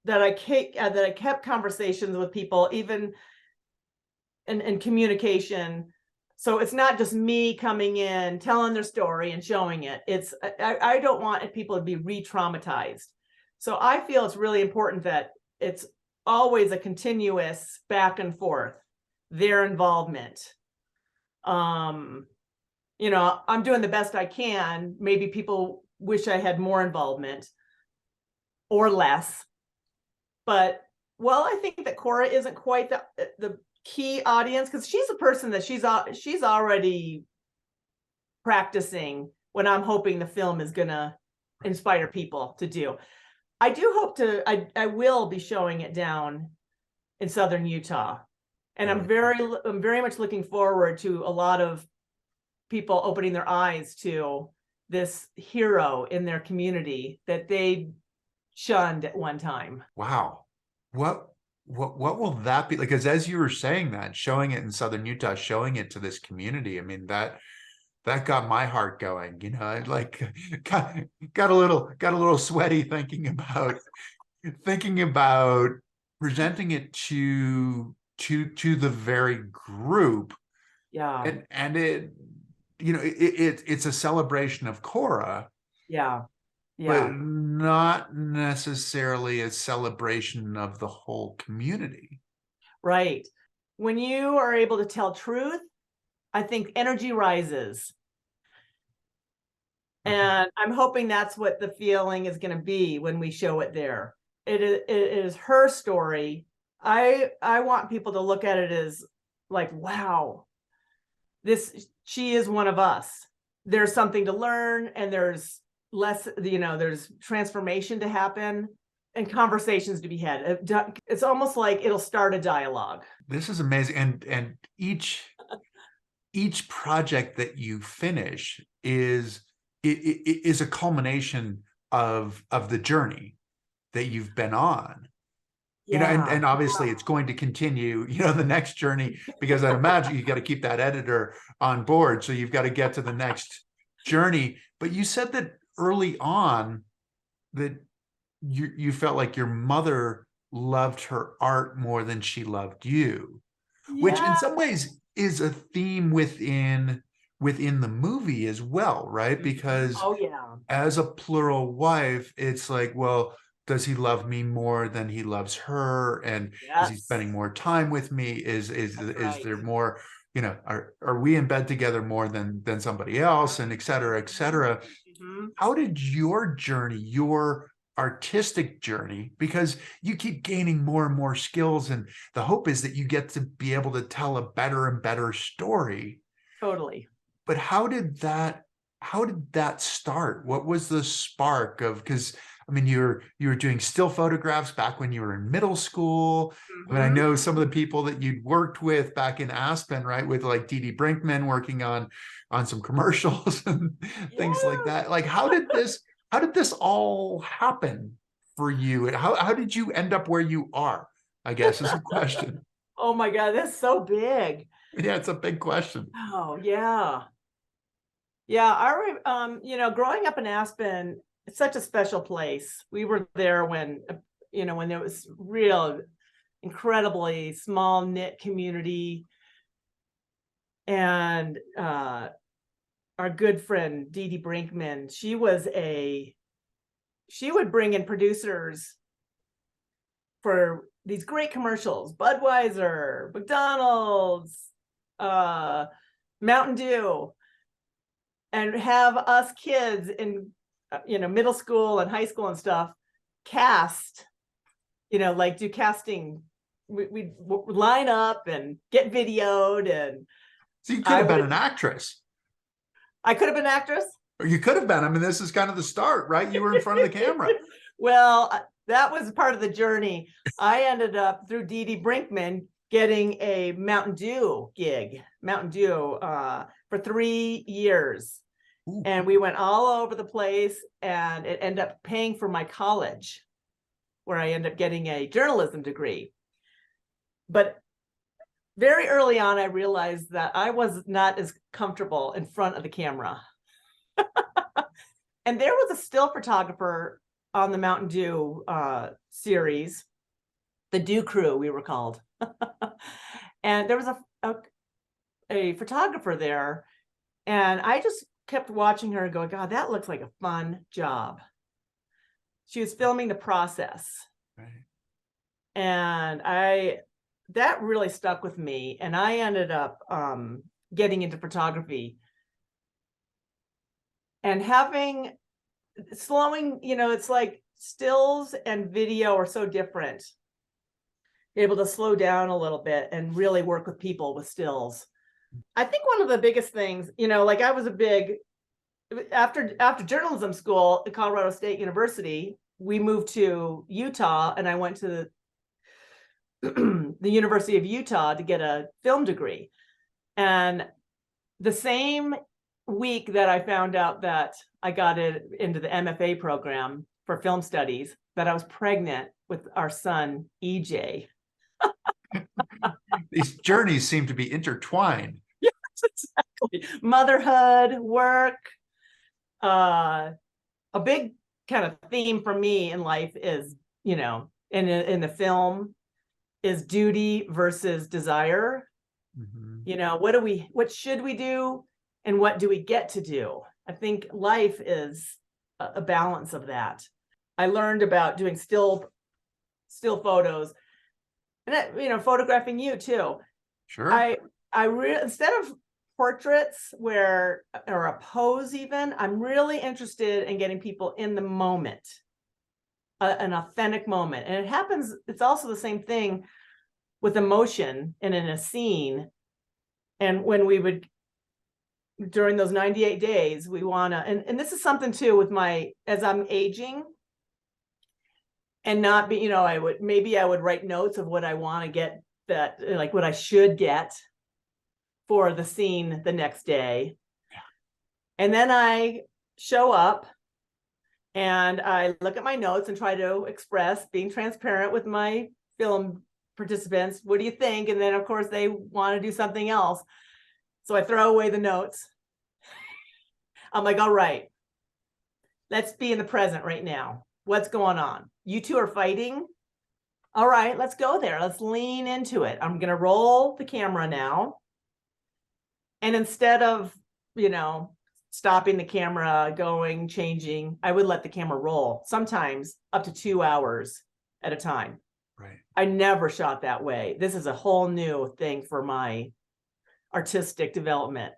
I kept conversations with people, even in communication. So it's not just me coming in, telling their story and showing it. I don't want people to be re-traumatized. So I feel it's really important that it's always a continuous back and forth, their involvement. I'm doing the best I can. Maybe people wish I had more involvement or less. But, I think that Cora isn't quite the key audience, because she's a person that she's already practicing when I'm hoping the film is going to inspire people to do. I do hope I will be showing it down in Southern Utah. And I'm very much looking forward to a lot of people opening their eyes to this hero in their community that they shunned at one time. Wow. What will that be like? Because as you were saying that, showing it in Southern Utah, showing it to this community, I mean, that got my heart going, like got a little sweaty thinking about presenting it to the very group. Yeah. And it's a celebration of Cora. Yeah. But not necessarily a celebration of the whole community. Right. When you are able to tell truth, I think energy rises. And I'm hoping that's what the feeling is going to be when we show it there. It is her story. I want people to look at it as like, wow, she is one of us. There's something to learn, and there's there's transformation to happen and conversations to be had. It's almost like it'll start a dialogue. This is amazing. And each project that you finish is a culmination of the journey that you've been on. And obviously it's going to continue, the next journey, because I'd imagine you got to keep that editor on board. So you've got to get to the next journey. But you said that early on that you felt like your mother loved her art more than she loved you, which in some ways is a theme within the movie as well, right? Because as a plural wife, it's like, well, does he love me more than he loves her? And is he spending more time with me? Is there more, are we in bed together more than somebody else, and et cetera, et cetera. Mm-hmm. How did your journey, your artistic journey, because you keep gaining more and more skills, and the hope is that you get to be able to tell a better and better story. Totally. But how did that how did that start? What was the spark of, because I mean, you were doing still photographs back when you were in middle school. I mean, I know some of the people that you'd worked with back in Aspen, right? With like Dee Dee Brinkman working on some commercials and things like Yeah. that. Like, how did this all happen for you? And how did you end up where you are? I guess is a question. Oh my God, that's so big. Yeah, it's a big question. Oh yeah. Yeah, growing up in Aspen, it's such a special place. We were there when, when there was real incredibly small knit community. And our good friend Dee Dee Brinkman, she would bring in producers for these great commercials, Budweiser, McDonald's, Mountain Dew, and have us kids in middle school and high school and stuff cast, like do casting. We'd line up and get videoed, and So you could have been an actress. I could have been an actress. Or you could have been. I mean, this is kind of the start, right? You were in front of the camera. Well, that was part of the journey. I ended up through Dee Dee Brinkman getting a Mountain Dew gig, Mountain Dew, for 3 years. Ooh. And we went all over the place, and it ended up paying for my college, where I ended up getting a journalism degree. But very early on, I realized that I was not as comfortable in front of the camera. And there was a still photographer on the Mountain Dew series, the Dew Crew, we were called. And there was a photographer there, and I just kept watching her and going, God, that looks like a fun job. She was filming the process. Right. And that really stuck with me. And I ended up getting into photography and slowing, it's like stills and video are so different. You're able to slow down a little bit and really work with people with stills. I think one of the biggest things, like I was after journalism school at Colorado State University, we moved to Utah, and I went to the University of Utah to get a film degree. And the same week that I found out that I got into the MFA program for film studies, that I was pregnant with our son, EJ. These journeys seem to be intertwined. Yes, exactly. Motherhood, work. A big kind of theme for me in life is, in the film, is duty versus desire. Mm-hmm. What should we do, and what do we get to do? I think life is a balance of that. I learned about doing still photos, and photographing you too. Sure. Instead of portraits or a pose even, I'm really interested in getting people in the moment, an authentic moment. And it's also the same thing with emotion and in a scene. And when during those 98 days, we want to, and this is something too with as I'm aging, and not be, I would write notes of what I want to get, that like what I should get for the scene the next day. Yeah. And then I show up and I look at my notes and try to express, being transparent with my film participants, what do you think? And then of course they want to do something else. So I throw away the notes. I'm like, all right, let's be in the present right now. What's going on? You two are fighting. All right, let's go there. Let's lean into it. I'm going to roll the camera now. And instead of, stopping the camera, going, changing, I would let the camera roll, sometimes up to 2 hours at a time. Right. I never shot that way. This is a whole new thing for my artistic development.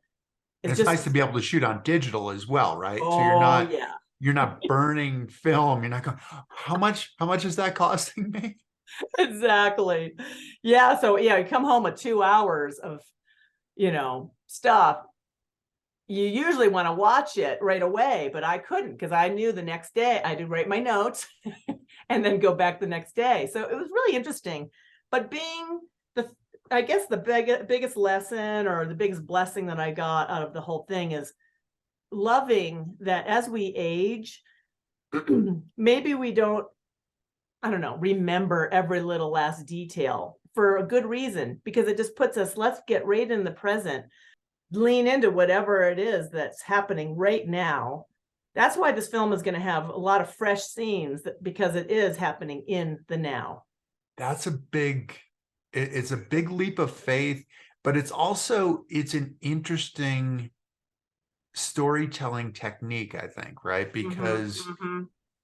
It's nice to be able to shoot on digital as well, right? Oh, so yeah. You're not burning film. You're not going, how much is that costing me? Exactly. Yeah. So you come home with 2 hours of, stuff. you usually want to watch it right away, but I couldn't because I knew the next day I had to write my notes and then go back the next day. So it was really interesting. But being I guess the biggest lesson or the biggest blessing that I got out of the whole thing is loving that as we age, maybe we don't, I don't know, remember every little last detail for a good reason, because it just puts us, let's get right in the present, lean into whatever it is that's happening right now. That's why this film is going to have a lot of fresh scenes, because it is happening in the now. That's it's a big leap of faith, but it's an interesting storytelling technique, I think, right? Because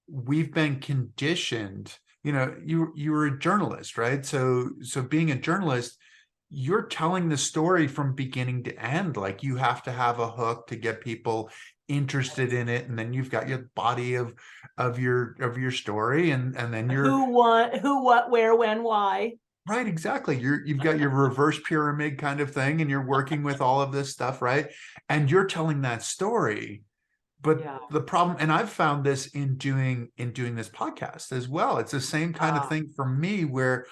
we've been conditioned, you were a journalist, right? So being a journalist, you're telling the story from beginning to end. Like, you have to have a hook to get people interested in it, and then you've got your body of your story, and then you're who, what, where, when, why. right, exactly. You've got your reverse pyramid kind of thing, and you're working with all of this stuff, right? And you're telling that story. But the problem, and I've found this in doing this podcast as well, it's the same kind of thing for me, where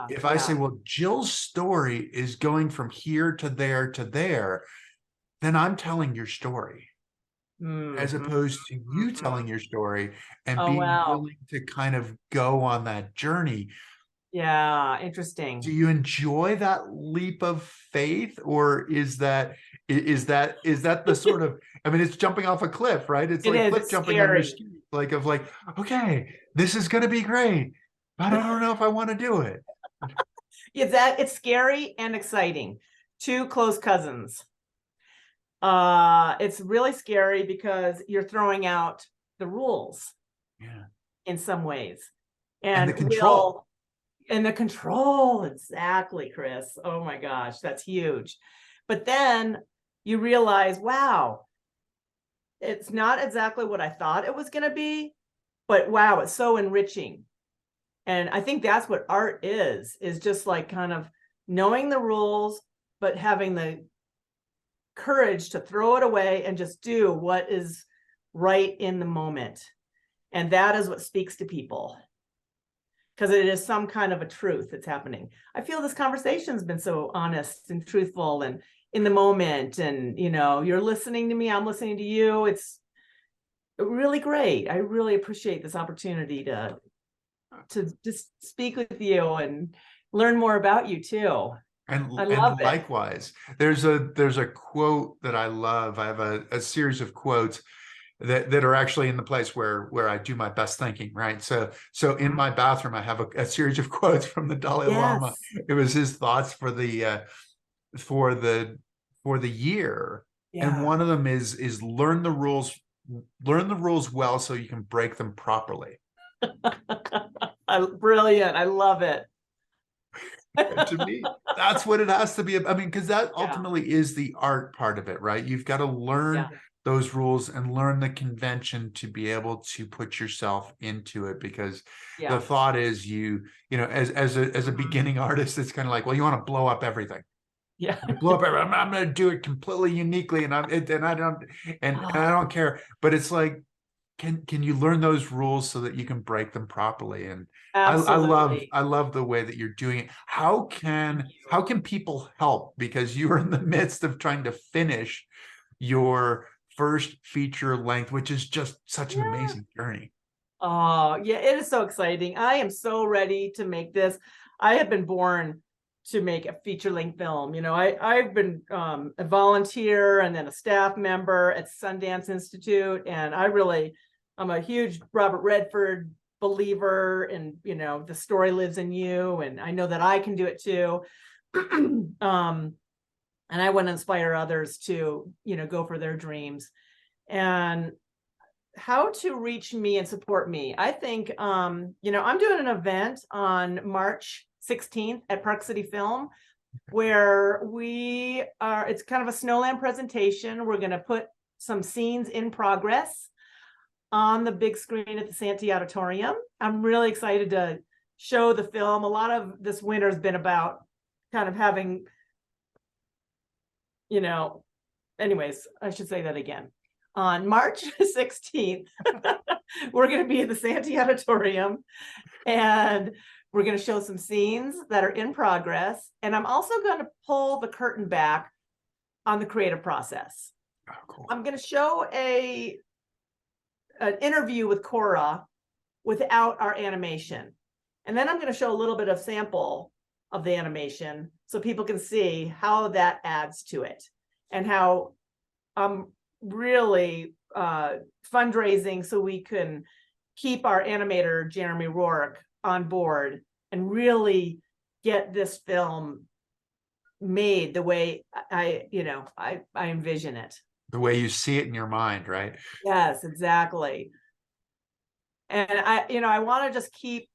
if I say, well, Jill's story is going from here to there, then I'm telling your story, as opposed to you telling your story and being willing to kind of go on that journey. Yeah, interesting. Do you enjoy that leap of faith, or is that the sort of, I mean, it's jumping off a cliff, right? It's like cliff jumping on your ski, like, okay, this is going to be great, but I don't know if I want to do it. It's scary and exciting. Two close cousins. It's really scary because you're throwing out the rules, in some ways, and the control. Exactly, Chris. Oh my gosh, that's huge. But then you realize, wow, it's not exactly what I thought it was going to be, but wow, it's so enriching. And I think that's what art is just like kind of knowing the rules, but having the courage to throw it away and just do what is right in the moment. And that is what speaks to people, because it is some kind of a truth that's happening. I feel this conversation has been so honest and truthful and in the moment. And, you're listening to me, I'm listening to you. It's really great. I really appreciate this opportunity to just speak with you and learn more about you too. And likewise, there's a quote that I love. I have a series of quotes that are actually in the place where I do my best thinking, right? So in my bathroom, I have a series of quotes from the Dalai Lama. It was his thoughts for the year. And one of them is learn the rules well so you can break them properly. Brilliant. I love it. To me, that's what it has to be. I mean, because that ultimately is the art part of it, right? You've got to learn those rules and learn the convention to be able to put yourself into it, because the thought is as a beginning artist, it's kind of like, well, you want to blow up everything. Blow up everything. I'm going to do it completely uniquely, and I don't care. But it's like, can you learn those rules so that you can break them properly? And I love the way that you're doing it. How can people help? Because you are in the midst of trying to finish your first feature length, which is just such an amazing journey. Oh, yeah, it is so exciting. I am so ready to make this. I have been born to make a feature-length film. I've been a volunteer and then a staff member at Sundance Institute, and I'm a huge Robert Redford believer, and the story lives in you, and I know that I can do it too. And I want to inspire others to, go for their dreams. And how to reach me and support me. I think, I'm doing an event on March 16th at Park City Film, where it's kind of a Snowland presentation. We're going to put some scenes in progress on the big screen at the Santee Auditorium. I'm really excited to show the film. A lot of this winter has been about kind of having, anyways, I should say that again. On March 16th, we're going to be at the Santee Auditorium, and we're going to show some scenes that are in progress. And I'm also going to pull the curtain back on the creative process. Oh, cool. I'm going to show an interview with Cora without our animation. And then I'm going to show a little bit of sample of the animation so people can see how that adds to it, and how I'm really fundraising so we can keep our animator, Jeremy Rourke, on board and really get this film made the way I envision it. The way you see it in your mind, right? Yes, exactly. And I want to just keep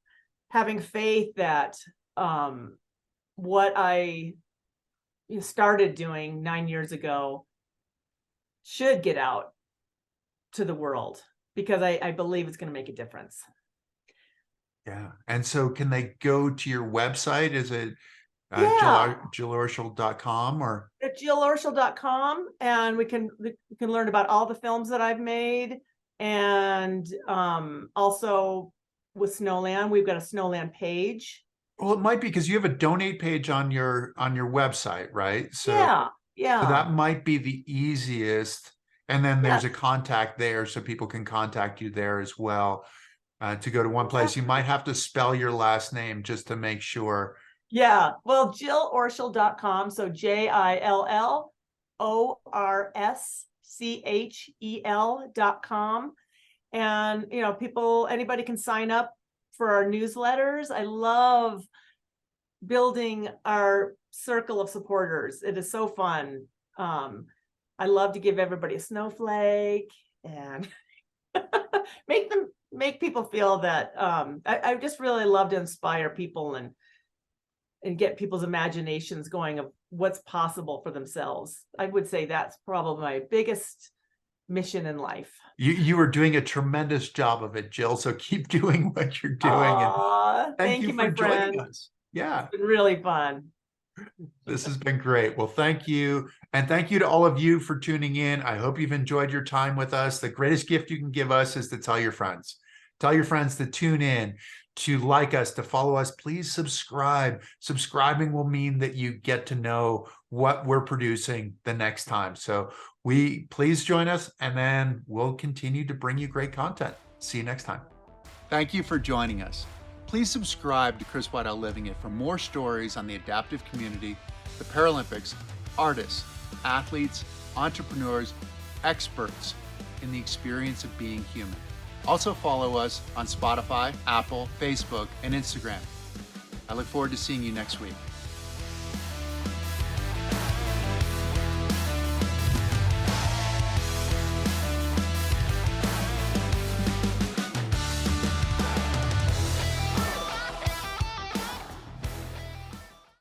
having faith that what I started doing 9 years ago should get out to the world, because I believe it's going to make a difference. Yeah. And so can they go to your website? Is it JillOrschel.com or? At JillOrschel.com, and we can learn about all the films that I've made. And also with Snowland, we've got a Snowland page. Well, it might be because you have a donate page on your website, right? So yeah. So that might be the easiest. And then there's a contact there, so people can contact you there as well. To go to one place, you might have to spell your last name just to make sure. Yeah, well, JillOrschel.com. So JillOrschel.com. And anybody can sign up for our newsletters. I love building our circle of supporters. It is so fun. I love to give everybody a snowflake and make people feel that I just really love to inspire people and get people's imaginations going of what's possible for themselves. I would say that's probably my biggest mission in life. You are doing a tremendous job of it, Jill. So keep doing what you're doing. And thank you, my friend. Us. Yeah. It's been really fun. This has been great. Well, thank you. And thank you to all of you for tuning in. I hope you've enjoyed your time with us. The greatest gift you can give us is to tell your friends. Tell your friends to tune in, to like us, to follow us. Please subscribe. Subscribing will mean that you get to know what we're producing the next time. So please join us, and then we'll continue to bring you great content. See you next time. Thank you for joining us. Please subscribe to Chris Waddell Living It for more stories on the adaptive community, the Paralympics, artists, athletes, entrepreneurs, experts in the experience of being human. Also follow us on Spotify, Apple, Facebook, and Instagram. I look forward to seeing you next week.